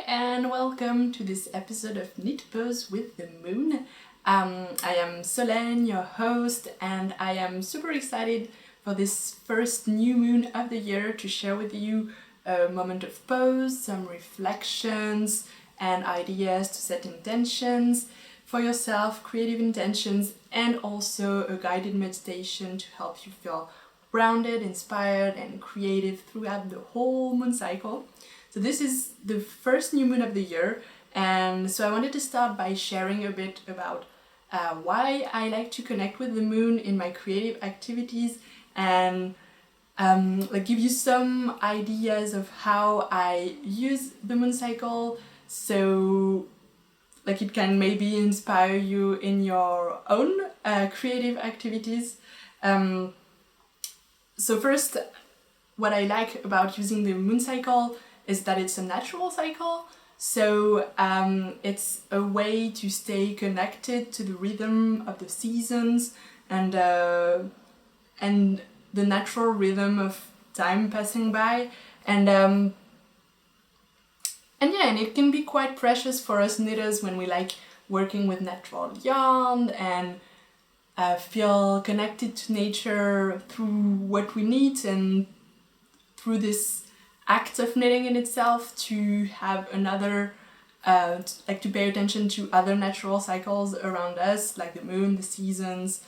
and welcome to this episode of Knit Pose with the Moon. I am Solène, your host, and I am super excited for this first new moon of the year to share with you a moment of pose, some reflections and ideas to set intentions for yourself, creative intentions, and also a guided meditation to help you feel grounded, inspired, and creative throughout the whole moon cycle. So this is the first new moon of the year, and so I wanted to start by sharing a bit about why I like to connect with the moon in my creative activities and give you some ideas of how I use the moon cycle, so it can maybe inspire you in your own creative activities. So first, what I like about using the moon cycle is that it's a natural cycle. So it's a way to stay connected to the rhythm of the seasons and the natural rhythm of time passing by. And it can be quite precious for us knitters when we like working with natural yarn and feel connected to nature through what we knit and through this act of knitting in itself, to have another, to pay attention to other natural cycles around us, like the moon, the seasons.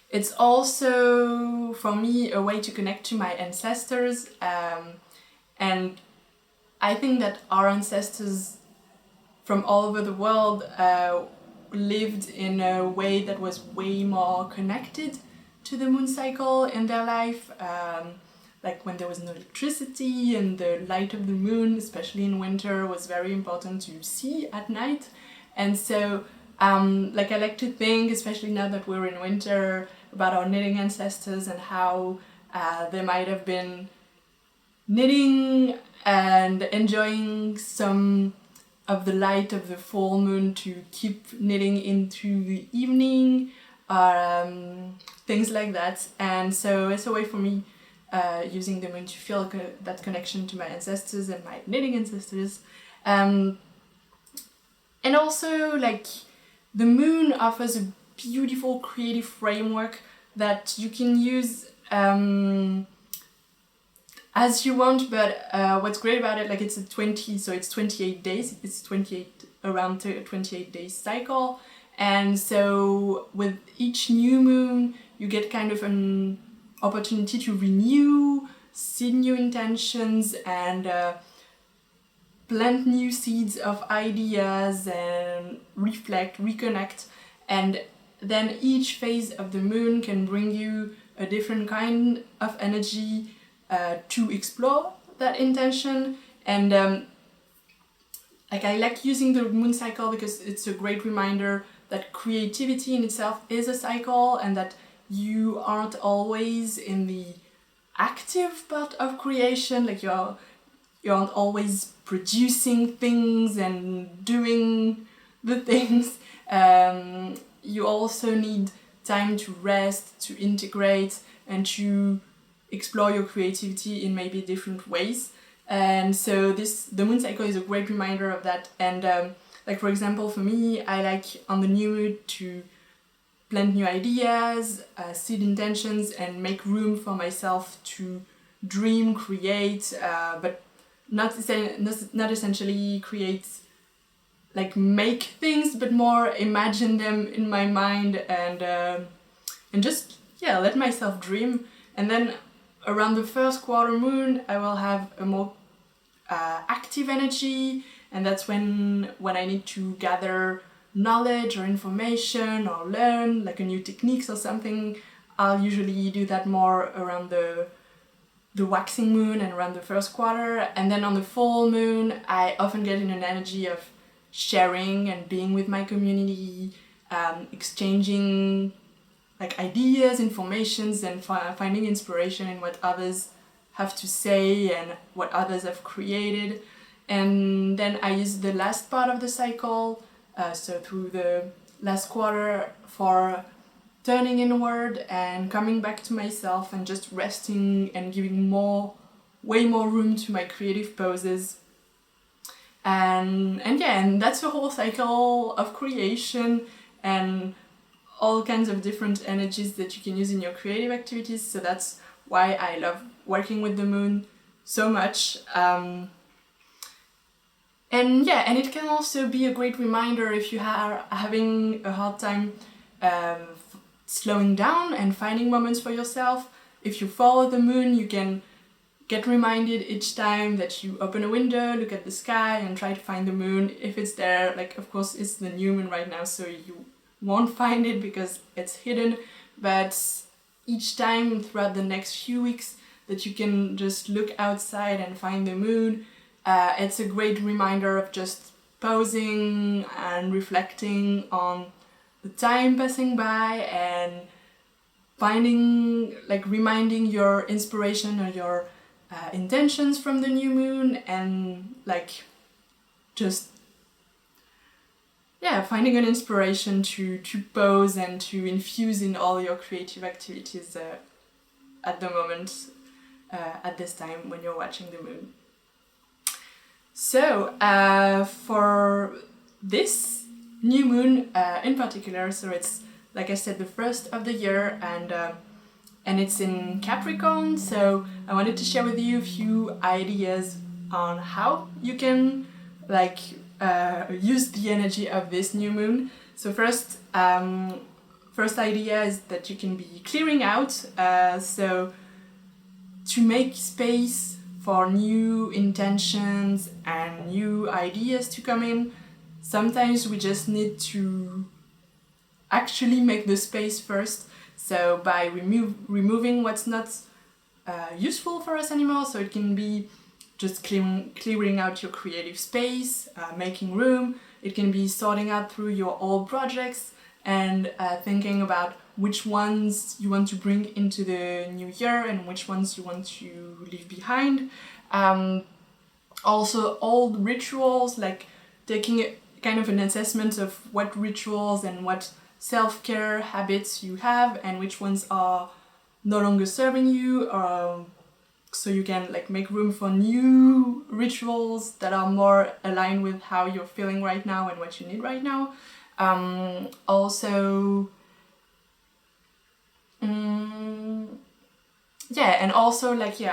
It's also, for me, a way to connect to my ancestors, and I think that our ancestors from all over the world lived in a way that was way more connected to the moon cycle in their life, like when there was no electricity and the light of the moon, especially in winter, was very important to see at night. And so I like to think, especially now that we're in winter, about our knitting ancestors and how they might have been knitting and enjoying some of the light of the full moon to keep knitting into the evening, things like that. And so it's a way for me using the moon to feel that connection to my ancestors and my knitting ancestors. And also, the moon offers a beautiful creative framework that you can use as you want, but what's great about it, it's a 28 days, around 28 days cycle. And so with each new moon, you get kind of an opportunity to renew, seed new intentions, and plant new seeds of ideas and reflect, reconnect. And then each phase of the moon can bring you a different kind of energy to explore that intention. And I like using the moon cycle because it's a great reminder that creativity in itself is a cycle, and that you aren't always in the active part of creation, you aren't always producing things and doing the things. You also need time to rest, to integrate, and to explore your creativity in maybe different ways. And so the moon cycle is a great reminder of that. And for example, for me, I like on the new moon to plant new ideas, seed intentions, and make room for myself to dream, create, but not essentially create, make things, but more imagine them in my mind and just let myself dream. And then around the first quarter moon, I will have a more active energy, and that's when I need to gather knowledge or information or learn a new techniques or something. I'll usually do that more around the waxing moon and around the first quarter. And then on the full moon, I often get in an energy of sharing and being with my community, exchanging ideas, informations, and finding inspiration in what others have to say and what others have created. And then I use the last part of the cycle, so through the last quarter, for turning inward and coming back to myself and just resting and giving way more room to my creative poses And that's the whole cycle of creation and all kinds of different energies that you can use in your creative activities. So that's why I love working with the moon so much. And it can also be a great reminder if you are having a hard time slowing down and finding moments for yourself. If you follow the moon, you can get reminded each time that you open a window, look at the sky and try to find the moon. If it's there, like of course it's the new moon right now, so you won't find it because it's hidden, but each time throughout the next few weeks that you can just look outside and find the moon, it's a great reminder of just pausing and reflecting on the time passing by and reminding your inspiration or your intentions from the new moon, and just finding an inspiration to pause and to infuse in all your creative activities at the moment, at this time when you're watching the moon. So for this new moon in particular, so it's like I said, the first of the year, and it's in Capricorn, so I wanted to share with you a few ideas on how you can use the energy of this new moon. So first idea is that you can be clearing out, so to make space for new intentions and new ideas to come in. Sometimes we just need to actually make the space first. So by removing what's not useful for us anymore, so it can be just clearing out your creative space, making room. It can be sorting out through your old projects and thinking about which ones you want to bring into the new year and which ones you want to leave behind. Also old rituals, like taking kind of an assessment of what rituals and what self-care habits you have and which ones are no longer serving you, so you can make room for new rituals that are more aligned with how you're feeling right now and what you need right now. And also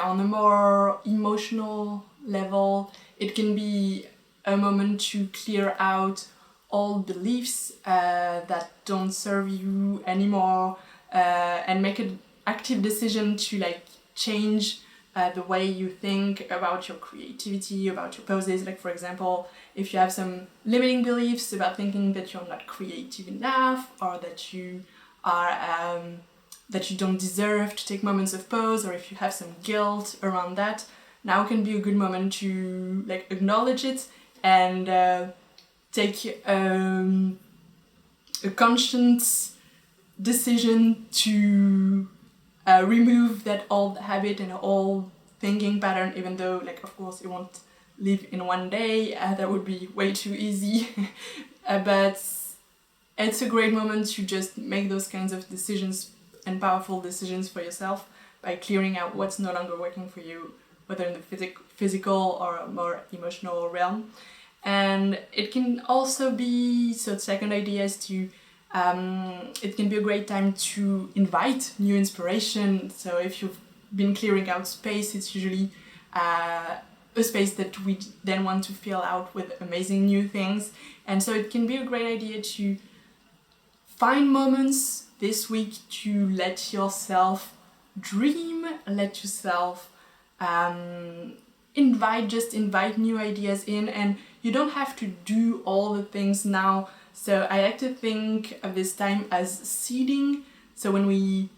on a more emotional level, it can be a moment to clear out all beliefs that don't serve you anymore, and make an active decision to change the way you think about your creativity, about your poses. Like for example, if you have some limiting beliefs about thinking that you're not creative enough, or that you are that you don't deserve to take moments of pose, or if you have some guilt around that, now can be a good moment to acknowledge it and take a conscious decision to remove that old habit and old thinking pattern, even though of course it won't live in one day, that would be way too easy. But it's a great moment to just make those kinds of decisions and powerful decisions for yourself by clearing out what's no longer working for you, whether in the physical or more emotional realm. And it can also be, so the second idea is to it can be a great time to invite new inspiration. So if you've been clearing out space, it's usually a space that we then want to fill out with amazing new things. And so it can be a great idea to find moments this week to let yourself dream, let yourself invite new ideas in, and you don't have to do all the things now. So I like to think of this time as seeding. So when we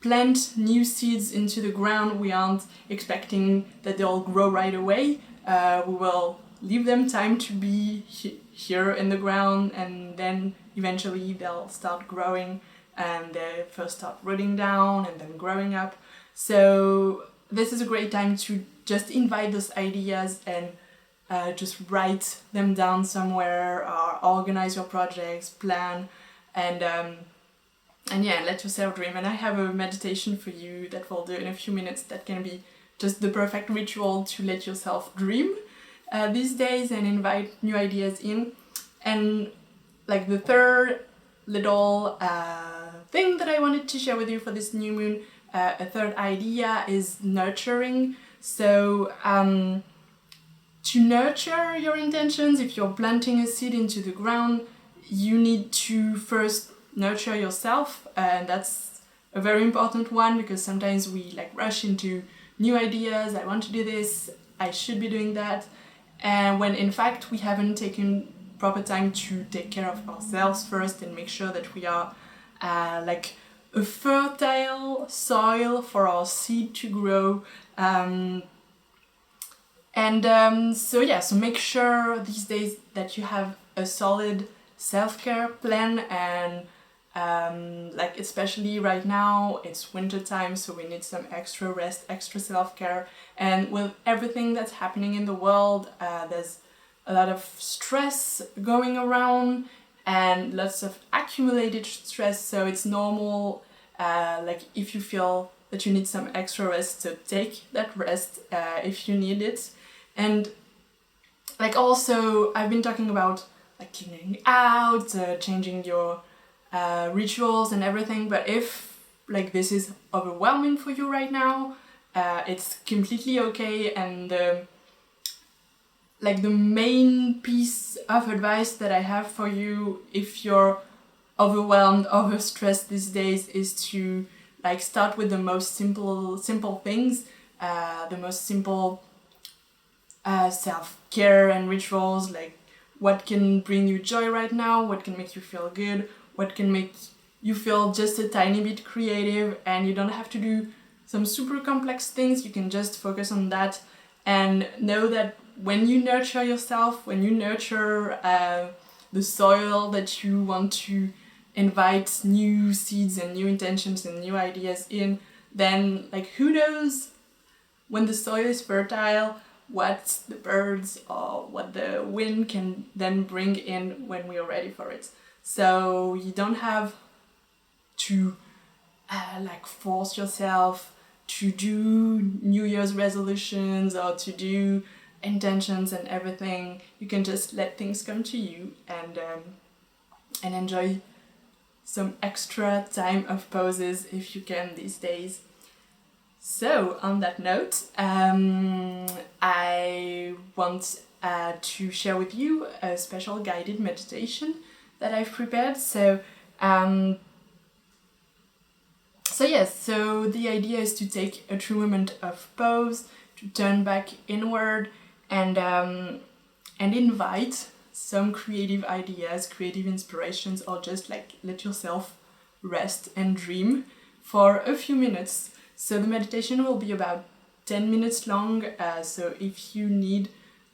plant new seeds into the ground, we aren't expecting that they'll grow right away. We will leave them time to be here in the ground, and then eventually they'll start growing, and they first start rooting down and then growing up. So this is a great time to just invite those ideas and just write them down somewhere, or organize your projects, plan, and let yourself dream. And I have a meditation for you that we'll do in a few minutes that can be just the perfect ritual to let yourself dream. these days and invite new ideas in. And like the third little thing that I wanted to share with you for this new moon, a third idea is nurturing. So to nurture your intentions, if you're planting a seed into the ground, you need to first nurture yourself, and that's a very important one, because sometimes we like rush into new ideas. I want to do this, I should be doing that, and when in fact we haven't taken proper time to take care of ourselves first and make sure that we are like a fertile soil for our seed to grow. So make sure these days that you have a solid self-care plan, and like especially right now it's winter time, so we need some extra rest, extra self-care, and with everything that's happening in the world, there's a lot of stress going around and lots of accumulated stress, so it's normal, like if you feel that you need some extra rest, so take that rest if you need it. And like also I've been talking about like cleaning out, changing your rituals and everything, but if like this is overwhelming for you right now, it's completely okay. And like the main piece of advice that I have for you if you're overwhelmed, overstressed these days, is to like start with the most simple things, the most simple self-care and rituals, like what can bring you joy right now, what can make you feel good, what can make you feel just a tiny bit creative, and you don't have to do some super complex things, you can just focus on that. And know that when you nurture yourself, when you nurture the soil that you want to invite new seeds and new intentions and new ideas in, then like who knows, when the soil is fertile, what the birds or what the wind can then bring in when we are ready for it. So you don't have to like force yourself to do New Year's resolutions or to do intentions and everything. You can just let things come to you and enjoy some extra time of pauses if you can these days. So on that note, I want to share with you a special guided meditation that I've prepared. So the idea is to take a true moment of pause, to turn back inward, and invite some creative ideas, creative inspirations, or just like let yourself rest and dream for a few minutes. So the meditation will be about 10 minutes long, so if you need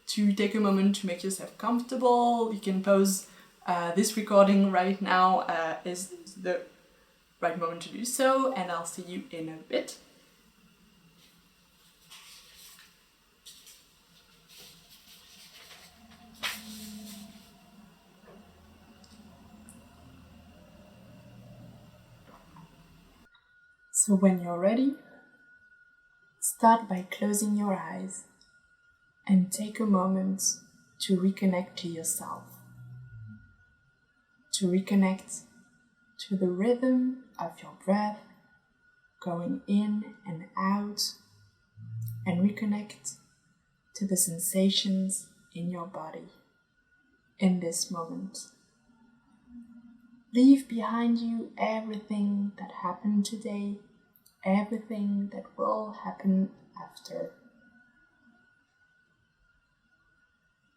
to take a moment to make yourself comfortable, you can pause this recording right now, is the right moment to do so, and I'll see you in a bit. So when you're ready, start by closing your eyes and take a moment to reconnect to yourself, to reconnect to the rhythm of your breath going in and out, and reconnect to the sensations in your body in this moment. Leave behind you everything that happened today, everything that will happen after.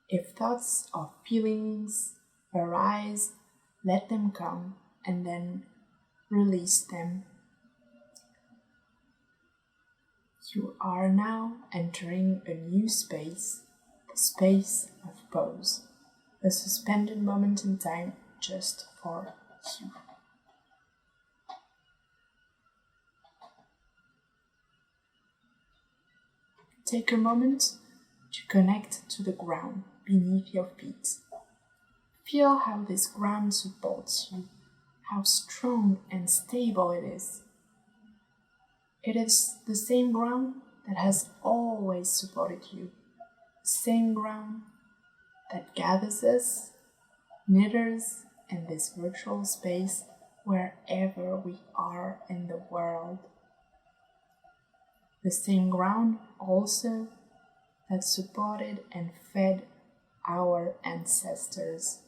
If thoughts or feelings arise, let them come and then release them. You are now entering a new space, the space of pause, a suspended moment in time just for you. Take a moment to connect to the ground beneath your feet. Feel how this ground supports you, how strong and stable it is. It is the same ground that has always supported you, same ground that gathers us, knitters in this virtual space wherever we are in the world. The same ground also that supported and fed our ancestors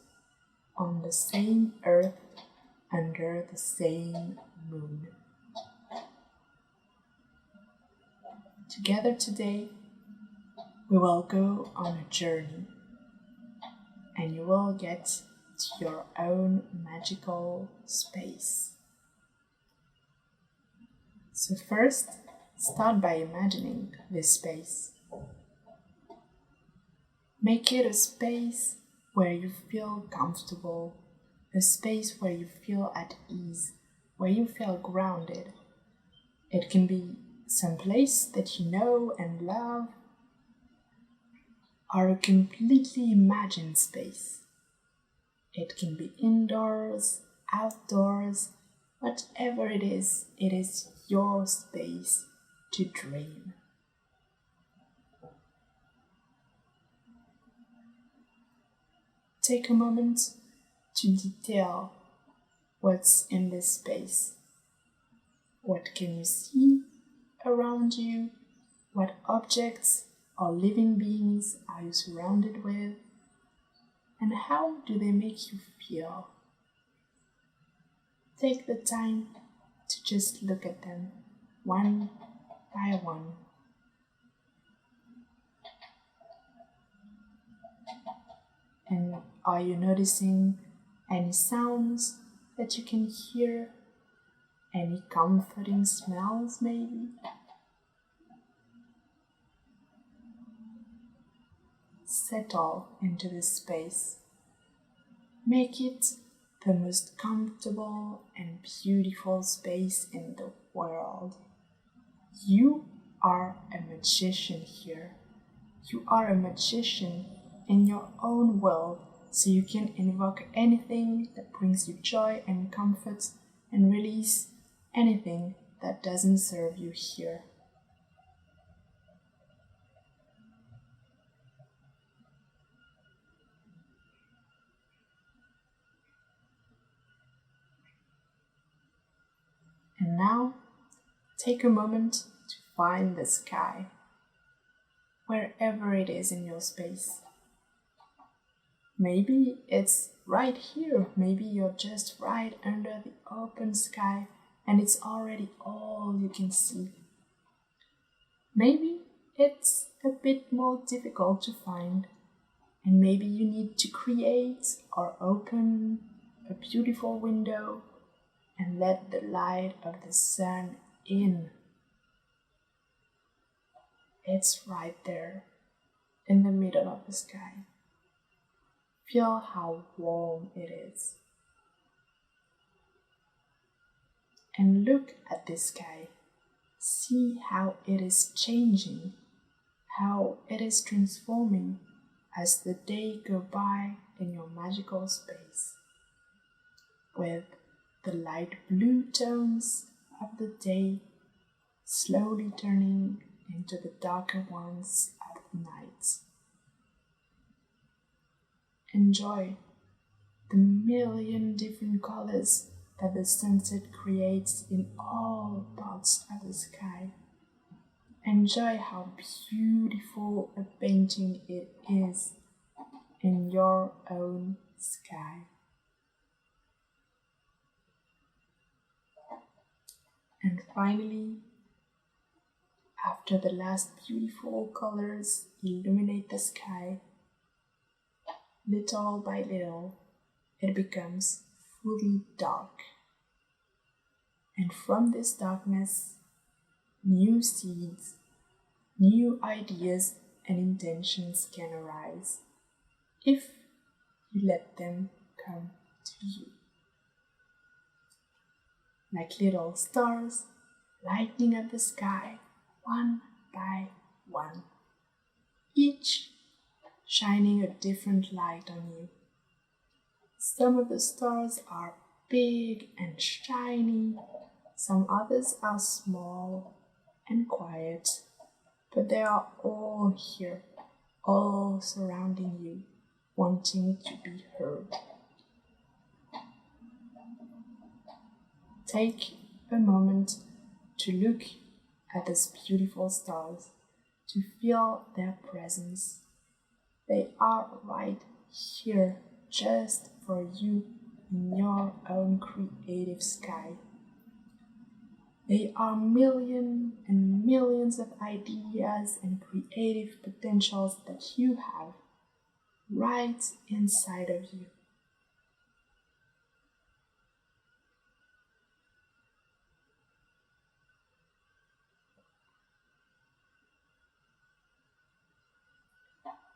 on the same earth under the same moon. Together today, we will go on a journey, and you will get to your own magical space. So first, start by imagining this space. Make it a space where you feel comfortable, a space where you feel at ease, where you feel grounded. It can be some place that you know and love, or a completely imagined space. It can be indoors, outdoors, whatever it is your space to dream. Take a moment to detail what's in this space. What can you see around you? What objects or living beings are you surrounded with? And how do they make you feel? Take the time to just look at them one by one. And are you noticing any sounds that you can hear? Any comforting smells maybe? Settle into this space. Make it the most comfortable and beautiful space in the world. You are a magician here. You are a magician in your own world, so you can invoke anything that brings you joy and comfort and release anything that doesn't serve you here. And now, take a moment to find the sky, wherever it is in your space. Maybe it's right here, maybe you're just right under the open sky and it's already all you can see. Maybe it's a bit more difficult to find, and maybe you need to create or open a beautiful window and let the light of the sun in. It's right there in the middle of the sky. Feel how warm it is. And look at this sky. See how it is changing, how it is transforming as the day goes by in your magical space. With the light blue tones of the day slowly turning into the darker ones at night. Enjoy the million different colors that the sunset creates in all parts of the sky. Enjoy how beautiful a painting it is in your own sky. And finally, after the last beautiful colors illuminate the sky, little by little, it becomes fully dark. And from this darkness, new seeds, new ideas and intentions can arise, if you let them come to you. Like little stars lighting up the sky, one by one, each shining a different light on you. Some of the stars are big and shiny, some others are small and quiet, but they are all here, all surrounding you, wanting to be heard. Take a moment to look at these beautiful stars, to feel their presence. They are right here just for you in your own creative sky. They are millions and millions of ideas and creative potentials that you have right inside of you.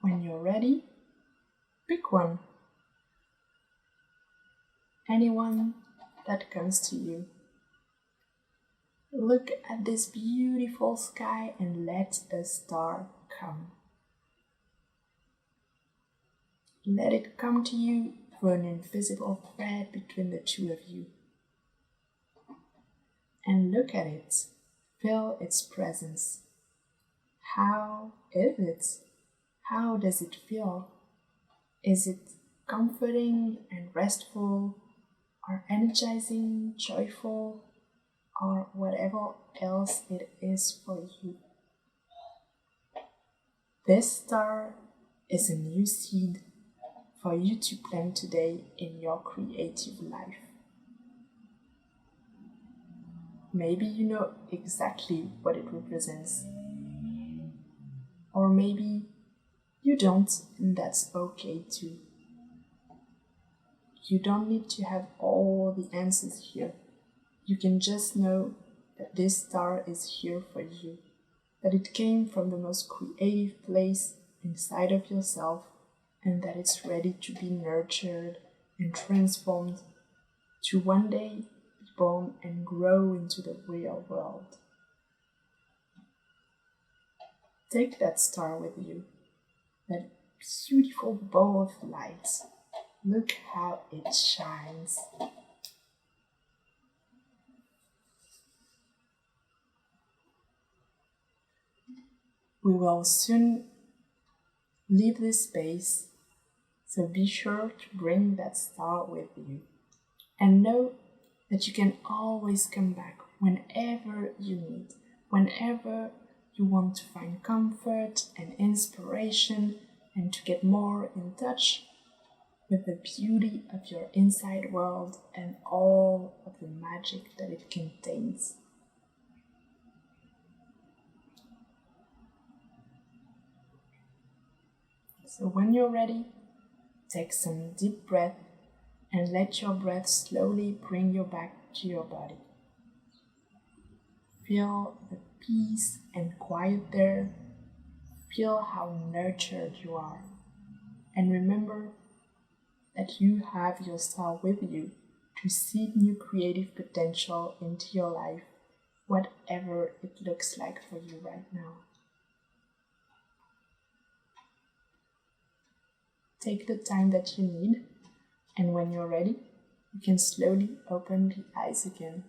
When you're ready, pick one. Anyone that comes to you. Look at this beautiful sky and let a star come. Let it come to you through an invisible thread between the two of you. And look at it. Feel its presence. How is it? How does it feel? Is it comforting and restful, or energizing, joyful, or whatever else it is for you? This star is a new seed for you to plant today in your creative life. Maybe you know exactly what it represents, or maybe you don't, and that's okay too. You don't need to have all the answers here. You can just know that this star is here for you, that it came from the most creative place inside of yourself, and that it's ready to be nurtured and transformed to one day be born and grow into the real world. Take that star with you, that beautiful ball of light. Look how it shines. We will soon leave this space, so be sure to bring that star with you. And know that you can always come back whenever you need, whenever you want to find comfort and inspiration and to get more in touch with the beauty of your inside world and all of the magic that it contains. So when you're ready, take some deep breath and let your breath slowly bring you back to your body. Feel the peace and quiet there. Feel how nurtured you are. And remember that you have your star with you to seed new creative potential into your life, whatever it looks like for you right now. Take the time that you need, and when you're ready, you can slowly open the eyes again.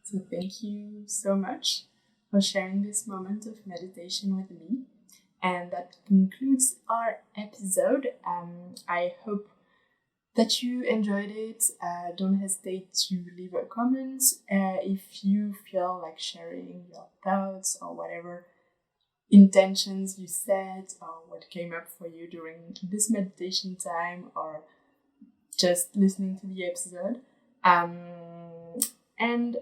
So thank you so much for sharing this moment of meditation with me. And that concludes our episode. I hope that you enjoyed it. Don't hesitate to leave a comment if you feel like sharing your thoughts or whatever intentions you set or what came up for you during this meditation time or just listening to the episode. And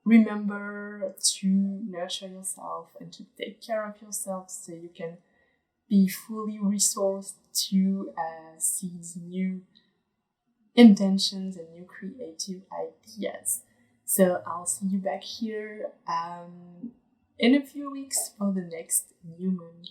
remember to nurture yourself and to take care of yourself so you can be fully resourced to seize new intentions and new creative ideas. So I'll see you back here in a few weeks for the next new moon.